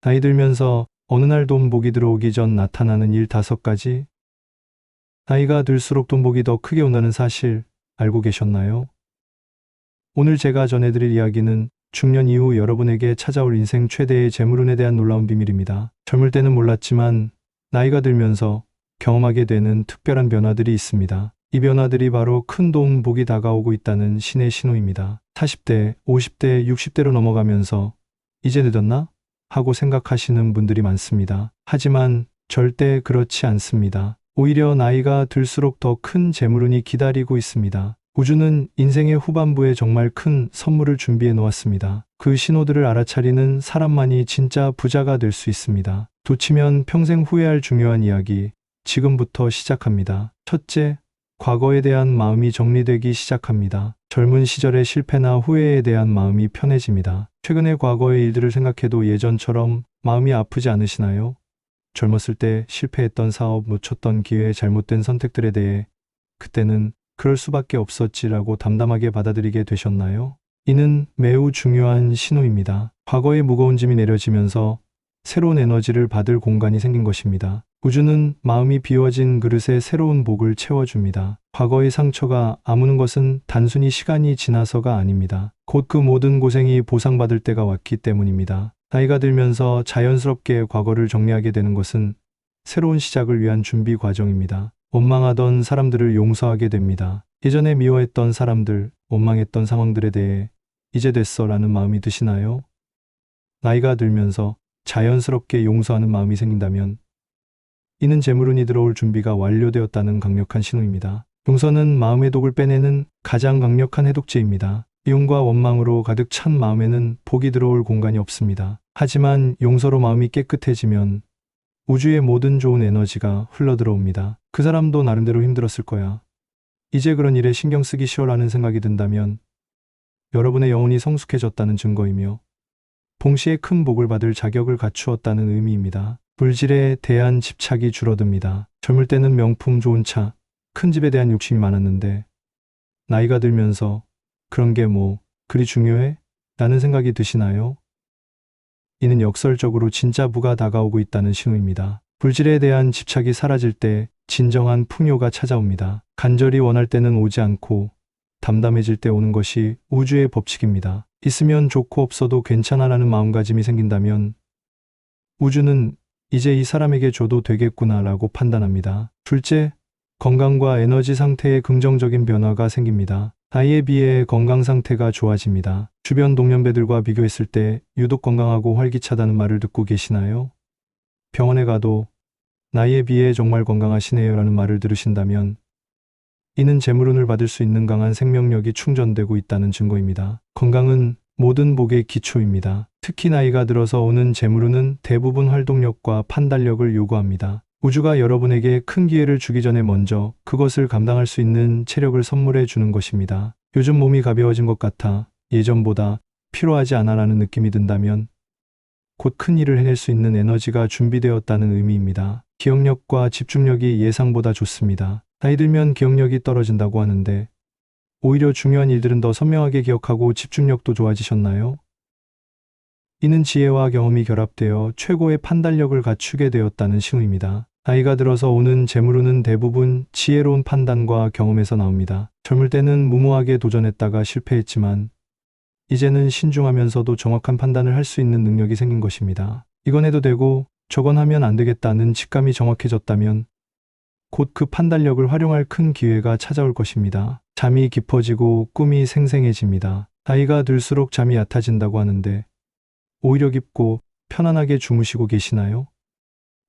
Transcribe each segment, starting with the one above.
나이 들면서 어느 날 돈 복이 들어오기 전 나타나는 일 5가지. 나이가 들수록 돈 복이 더 크게 온다는 사실 알고 계셨나요? 오늘 제가 전해드릴 이야기는 중년 이후 여러분에게 찾아올 인생 최대의 재물운에 대한 놀라운 비밀입니다. 젊을 때는 몰랐지만 나이가 들면서 경험하게 되는 특별한 변화들이 있습니다. 이 변화들이 바로 큰 돈 복이 다가오고 있다는 신의 신호입니다. 40대, 50대, 60대로 넘어가면서 이제 늦었나? 하고 생각하시는 분들이 많습니다. 하지만 절대 그렇지 않습니다. 오히려 나이가 들수록 더 큰 재물운이 기다리고 있습니다. 우주는 인생의 후반부에 정말 큰 선물을 준비해 놓았습니다. 그 신호들을 알아차리는 사람만이 진짜 부자가 될 수 있습니다. 놓치면 평생 후회할 중요한 이야기, 지금부터 시작합니다. 첫째, 과거에 대한 마음이 정리되기 시작합니다. 젊은 시절의 실패나 후회에 대한 마음이 편해집니다. 최근의 과거의 일들을 생각해도 예전처럼 마음이 아프지 않으시나요? 젊었을 때 실패했던 사업, 놓쳤던 기회, 잘못된 선택들에 대해 그때는 그럴 수밖에 없었지라고 담담하게 받아들이게 되셨나요? 이는 매우 중요한 신호입니다. 과거의 무거운 짐이 내려지면서 새로운 에너지를 받을 공간이 생긴 것입니다. 우주는 마음이 비워진 그릇에 새로운 복을 채워줍니다. 과거의 상처가 아무는 것은 단순히 시간이 지나서가 아닙니다. 곧 그 모든 고생이 보상받을 때가 왔기 때문입니다. 나이가 들면서 자연스럽게 과거를 정리하게 되는 것은 새로운 시작을 위한 준비 과정입니다. 원망하던 사람들을 용서하게 됩니다. 예전에 미워했던 사람들, 원망했던 상황들에 대해 이제 됐어 라는 마음이 드시나요? 나이가 들면서 자연스럽게 용서하는 마음이 생긴다면 이는 재물운이 들어올 준비가 완료되었다는 강력한 신호입니다. 용서는 마음의 독을 빼내는 가장 강력한 해독제입니다. 미움과 원망으로 가득 찬 마음에는 복이 들어올 공간이 없습니다. 하지만 용서로 마음이 깨끗해지면 우주의 모든 좋은 에너지가 흘러들어옵니다. 그 사람도 나름대로 힘들었을 거야. 이제 그런 일에 신경 쓰기 쉬워라는 생각이 든다면 여러분의 영혼이 성숙해졌다는 증거이며 동시에 큰 복을 받을 자격을 갖추었다는 의미입니다. 물질에 대한 집착이 줄어듭니다. 젊을 때는 명품 좋은 차, 큰 집에 대한 욕심이 많았는데 나이가 들면서 그런 게 뭐 그리 중요해? 라는 생각이 드시나요? 이는 역설적으로 진짜 부가 다가오고 있다는 신호입니다. 물질에 대한 집착이 사라질 때 진정한 풍요가 찾아옵니다. 간절히 원할 때는 오지 않고 담담해질 때 오는 것이 우주의 법칙입니다. 있으면 좋고 없어도 괜찮아라는 마음가짐이 생긴다면 우주는 이제 이 사람에게 줘도 되겠구나 라고 판단합니다. 둘째, 건강과 에너지 상태에 긍정적인 변화가 생깁니다. 나이에 비해 건강 상태가 좋아집니다. 주변 동년배들과 비교했을 때 유독 건강하고 활기차다는 말을 듣고 계시나요? 병원에 가도 나이에 비해 정말 건강하시네요 라는 말을 들으신다면 이는 재물운을 받을 수 있는 강한 생명력이 충전되고 있다는 증거입니다. 건강은 모든 복의 기초입니다. 특히 나이가 들어서 오는 재물운은 대부분 활동력과 판단력을 요구합니다. 우주가 여러분에게 큰 기회를 주기 전에 먼저 그것을 감당할 수 있는 체력을 선물해 주는 것입니다. 요즘 몸이 가벼워진 것 같아 예전보다 피로하지 않아라는 느낌이 든다면 곧 큰 일을 해낼 수 있는 에너지가 준비되었다는 의미입니다. 기억력과 집중력이 예상보다 좋습니다. 나이 들면 기억력이 떨어진다고 하는데 오히려 중요한 일들은 더 선명하게 기억하고 집중력도 좋아지셨나요? 이는 지혜와 경험이 결합되어 최고의 판단력을 갖추게 되었다는 신호입니다. 나이가 들어서 오는 재물운은 대부분 지혜로운 판단과 경험에서 나옵니다. 젊을 때는 무모하게 도전했다가 실패했지만 이제는 신중하면서도 정확한 판단을 할 수 있는 능력이 생긴 것입니다. 이건 해도 되고 저건 하면 안 되겠다는 직감이 정확해졌다면 곧 그 판단력을 활용할 큰 기회가 찾아올 것입니다. 잠이 깊어지고 꿈이 생생해집니다. 나이가 들수록 잠이 얕아진다고 하는데 오히려 깊고 편안하게 주무시고 계시나요?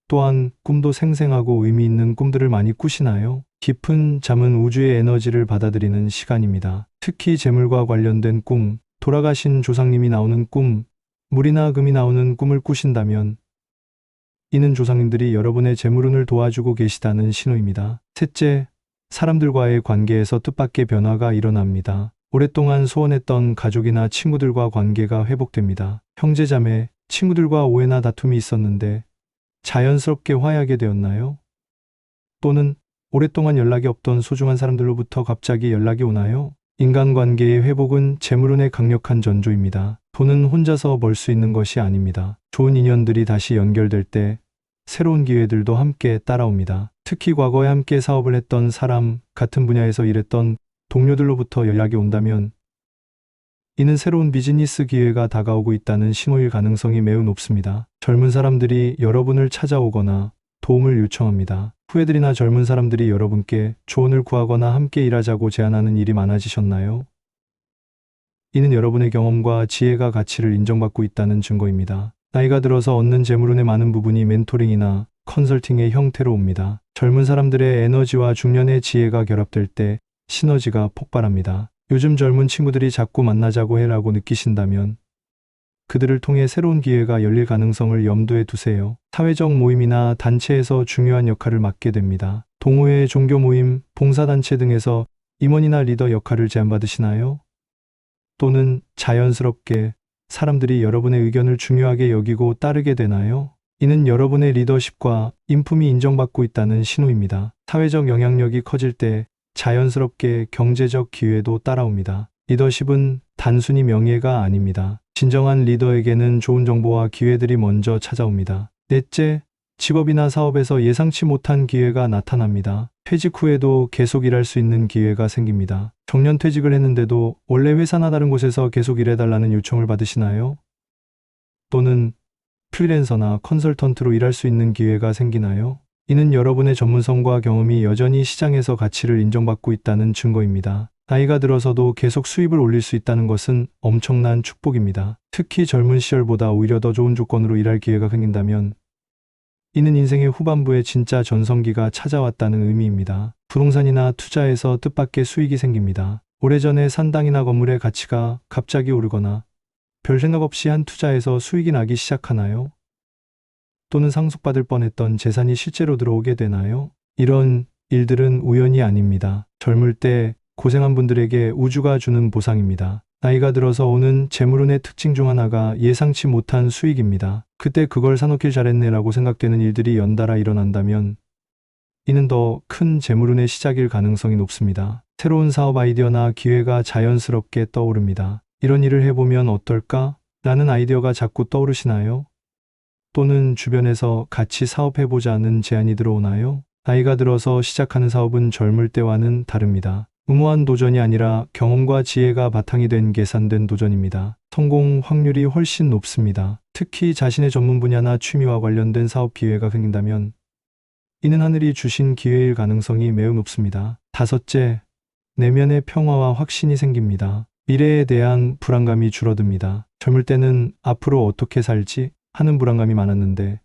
또한 꿈도 생생하고 의미 있는 꿈들을 많이 꾸시나요? 깊은 잠은 우주의 에너지를 받아들이는 시간입니다. 특히 재물과 관련된 꿈, 돌아가신 조상님이 나오는 꿈, 물이나 금이 나오는 꿈을 꾸신다면 이는 조상님들이 여러분의 재물운을 도와주고 계시다는 신호입니다. 셋째, 사람들과의 관계에서 뜻밖의 변화가 일어납니다. 오랫동안 소원했던 가족이나 친구들과 관계가 회복됩니다. 형제자매, 친구들과 오해나 다툼이 있었는데 자연스럽게 화해하게 되었나요? 또는 오랫동안 연락이 없던 소중한 사람들로부터 갑자기 연락이 오나요? 인간관계의 회복은 재물운의 강력한 전조입니다. 돈은 혼자서 벌 수 있는 것이 아닙니다. 좋은 인연들이 다시 연결될 때 새로운 기회들도 함께 따라옵니다. 특히 과거에 함께 사업을 했던 사람, 같은 분야에서 일했던 동료들로부터 연락이 온다면 이는 새로운 비즈니스 기회가 다가오고 있다는 신호일 가능성이 매우 높습니다. 젊은 사람들이 여러분을 찾아오거나 도움을 요청합니다. 후배들이나 젊은 사람들이 여러분께 조언을 구하거나 함께 일하자고 제안하는 일이 많아지셨나요? 이는 여러분의 경험과 지혜가 가치를 인정받고 있다는 증거입니다. 나이가 들어서 얻는 재물운의 많은 부분이 멘토링이나 컨설팅의 형태로 옵니다. 젊은 사람들의 에너지와 중년의 지혜가 결합될 때 시너지가 폭발합니다. 요즘 젊은 친구들이 자꾸 만나자고 해라고 느끼신다면 그들을 통해 새로운 기회가 열릴 가능성을 염두에 두세요. 사회적 모임이나 단체에서 중요한 역할을 맡게 됩니다. 동호회, 종교 모임, 봉사단체 등에서 임원이나 리더 역할을 제안받으시나요? 또는 자연스럽게 사람들이 여러분의 의견을 중요하게 여기고 따르게 되나요? 이는 여러분의 리더십과 인품이 인정받고 있다는 신호입니다. 사회적 영향력이 커질 때 자연스럽게 경제적 기회도 따라옵니다. 리더십은 단순히 명예가 아닙니다. 진정한 리더에게는 좋은 정보와 기회들이 먼저 찾아옵니다. 넷째, 직업이나 사업에서 예상치 못한 기회가 나타납니다. 퇴직 후에도 계속 일할 수 있는 기회가 생깁니다. 정년 퇴직을 했는데도 원래 회사나 다른 곳에서 계속 일해달라는 요청을 받으시나요? 또는 프리랜서나 컨설턴트로 일할 수 있는 기회가 생기나요? 이는 여러분의 전문성과 경험이 여전히 시장에서 가치를 인정받고 있다는 증거입니다. 나이가 들어서도 계속 수입을 올릴 수 있다는 것은 엄청난 축복입니다. 특히 젊은 시절보다 오히려 더 좋은 조건으로 일할 기회가 생긴다면 이는 인생의 후반부에 진짜 전성기가 찾아왔다는 의미입니다. 부동산이나 투자에서 뜻밖의 수익이 생깁니다. 오래전에 산 땅이나 건물의 가치가 갑자기 오르거나 별 생각 없이 한 투자에서 수익이 나기 시작하나요? 또는 상속받을 뻔했던 재산이 실제로 들어오게 되나요? 이런 일들은 우연이 아닙니다. 젊을 때 고생한 분들에게 우주가 주는 보상입니다. 나이가 들어서 오는 재물운의 특징 중 하나가 예상치 못한 수익입니다. 그때 그걸 사놓길 잘했네라고 생각되는 일들이 연달아 일어난다면 이는 더 큰 재물운의 시작일 가능성이 높습니다. 새로운 사업 아이디어나 기회가 자연스럽게 떠오릅니다. 이런 일을 해보면 어떨까? 라는 아이디어가 자꾸 떠오르시나요? 또는 주변에서 같이 사업해보자는 제안이 들어오나요? 나이가 들어서 시작하는 사업은 젊을 때와는 다릅니다. 무모한 도전이 아니라 경험과 지혜가 바탕이 된 계산된 도전입니다. 성공 확률이 훨씬 높습니다. 특히 자신의 전문 분야나 취미와 관련된 사업 기회가 생긴다면 이는 하늘이 주신 기회일 가능성이 매우 높습니다. 다섯째, 내면의 평화와 확신이 생깁니다. 미래에 대한 불안감이 줄어듭니다. 젊을 때는 앞으로 어떻게 살지 하는 불안감이 많았는데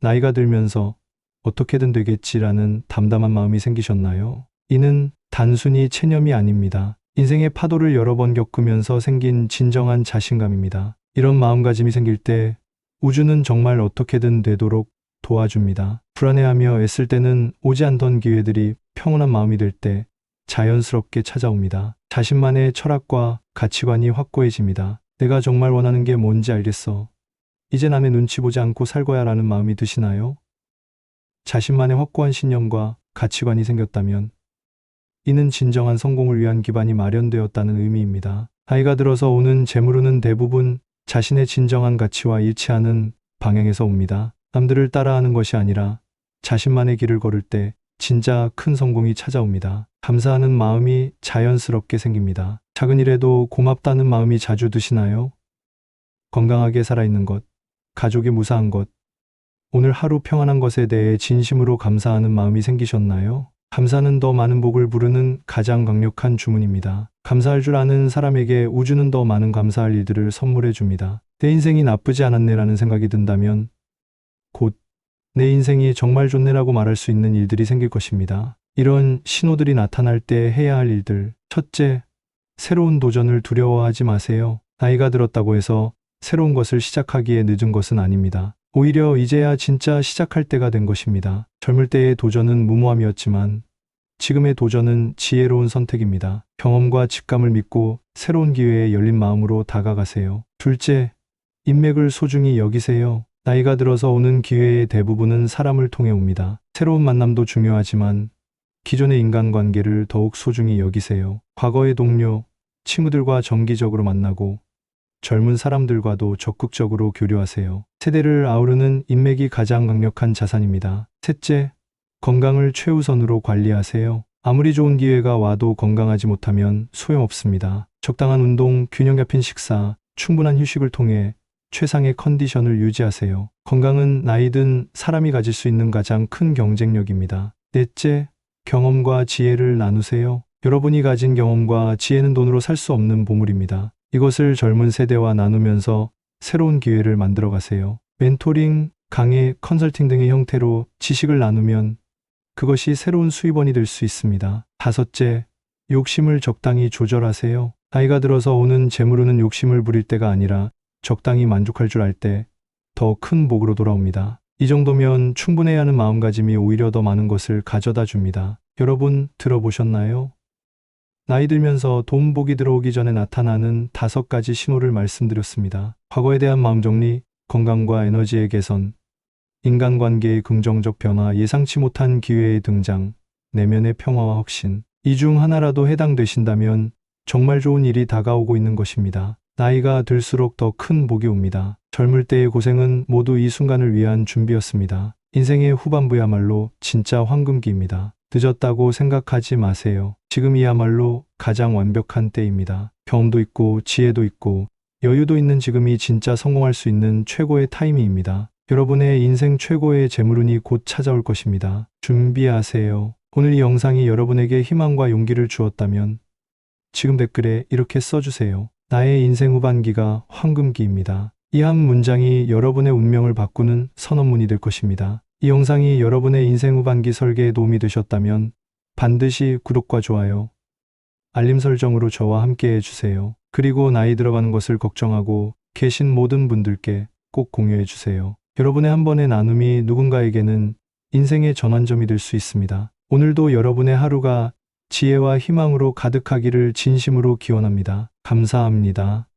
나이가 들면서 어떻게든 되겠지라는 담담한 마음이 생기셨나요? 이는 단순히 체념이 아닙니다. 인생의 파도를 여러 번 겪으면서 생긴 진정한 자신감입니다. 이런 마음가짐이 생길 때 우주는 정말 어떻게든 되도록 도와줍니다. 불안해하며 애쓸 때는 오지 않던 기회들이 평온한 마음이 될 때 자연스럽게 찾아옵니다. 자신만의 철학과 가치관이 확고해집니다. 내가 정말 원하는 게 뭔지 알겠어. 이제 남의 눈치 보지 않고 살 거야 라는 마음이 드시나요? 자신만의 확고한 신념과 가치관이 생겼다면 이는 진정한 성공을 위한 기반이 마련되었다는 의미입니다. 나이가 들어서 오는 재물운은 대부분 자신의 진정한 가치와 일치하는 방향에서 옵니다. 남들을 따라하는 것이 아니라 자신만의 길을 걸을 때 진짜 큰 성공이 찾아옵니다. 감사하는 마음이 자연스럽게 생깁니다. 작은 일에도 고맙다는 마음이 자주 드시나요? 건강하게 살아있는 것, 가족이 무사한 것, 오늘 하루 평안한 것에 대해 진심으로 감사하는 마음이 생기셨나요? 감사는 더 많은 복을 부르는 가장 강력한 주문입니다. 감사할 줄 아는 사람에게 우주는 더 많은 감사할 일들을 선물해 줍니다. 내 인생이 나쁘지 않았네라는 생각이 든다면 곧 내 인생이 정말 좋네라고 말할 수 있는 일들이 생길 것입니다. 이런 신호들이 나타날 때 해야 할 일들. 첫째, 새로운 도전을 두려워하지 마세요. 나이가 들었다고 해서 새로운 것을 시작하기에 늦은 것은 아닙니다. 오히려 이제야 진짜 시작할 때가 된 것입니다. 젊을 때의 도전은 무모함이었지만 지금의 도전은 지혜로운 선택입니다. 경험과 직감을 믿고 새로운 기회에 열린 마음으로 다가가세요. 둘째, 인맥을 소중히 여기세요. 나이가 들어서 오는 기회의 대부분은 사람을 통해 옵니다. 새로운 만남도 중요하지만 기존의 인간관계를 더욱 소중히 여기세요. 과거의 동료, 친구들과 정기적으로 만나고 젊은 사람들과도 적극적으로 교류하세요. 세대를 아우르는 인맥이 가장 강력한 자산입니다. 셋째, 건강을 최우선으로 관리하세요. 아무리 좋은 기회가 와도 건강하지 못하면 소용없습니다. 적당한 운동, 균형 잡힌 식사, 충분한 휴식을 통해 최상의 컨디션을 유지하세요. 건강은 나이든 사람이 가질 수 있는 가장 큰 경쟁력입니다. 넷째, 경험과 지혜를 나누세요. 여러분이 가진 경험과 지혜는 돈으로 살 수 없는 보물입니다. 이것을 젊은 세대와 나누면서 새로운 기회를 만들어 가세요. 멘토링, 강의, 컨설팅 등의 형태로 지식을 나누면 그것이 새로운 수입원이 될 수 있습니다. 다섯째, 욕심을 적당히 조절하세요. 나이가 들어서 오는 재물운은 욕심을 부릴 때가 아니라 적당히 만족할 줄 알 때 더 큰 복으로 돌아옵니다. 이 정도면 충분해야 하는 마음가짐이 오히려 더 많은 것을 가져다 줍니다. 여러분 들어보셨나요? 나이 들면서 돈 복이 들어오기 전에 나타나는 5가지 신호를 말씀드렸습니다. 과거에 대한 마음 정리, 건강과 에너지의 개선, 인간관계의 긍정적 변화, 예상치 못한 기회의 등장, 내면의 평화와 혁신. 이 중 하나라도 해당되신다면 정말 좋은 일이 다가오고 있는 것입니다. 나이가 들수록 더 큰 복이 옵니다. 젊을 때의 고생은 모두 이 순간을 위한 준비였습니다. 인생의 후반부야말로 진짜 황금기입니다. 늦었다고 생각하지 마세요. 지금이야말로 가장 완벽한 때입니다. 경험도 있고 지혜도 있고 여유도 있는 지금이 진짜 성공할 수 있는 최고의 타이밍입니다. 여러분의 인생 최고의 재물운이 곧 찾아올 것입니다. 준비하세요. 오늘 이 영상이 여러분에게 희망과 용기를 주었다면 지금 댓글에 이렇게 써주세요. 나의 인생 후반기가 황금기입니다. 이 한 문장이 여러분의 운명을 바꾸는 선언문이 될 것입니다. 이 영상이 여러분의 인생 후반기 설계에 도움이 되셨다면 반드시 구독과 좋아요, 알림 설정으로 저와 함께 해주세요. 그리고 나이 들어가는 것을 걱정하고 계신 모든 분들께 꼭 공유해주세요. 여러분의 한 번의 나눔이 누군가에게는 인생의 전환점이 될 수 있습니다. 오늘도 여러분의 하루가 지혜와 희망으로 가득하기를 진심으로 기원합니다. 감사합니다.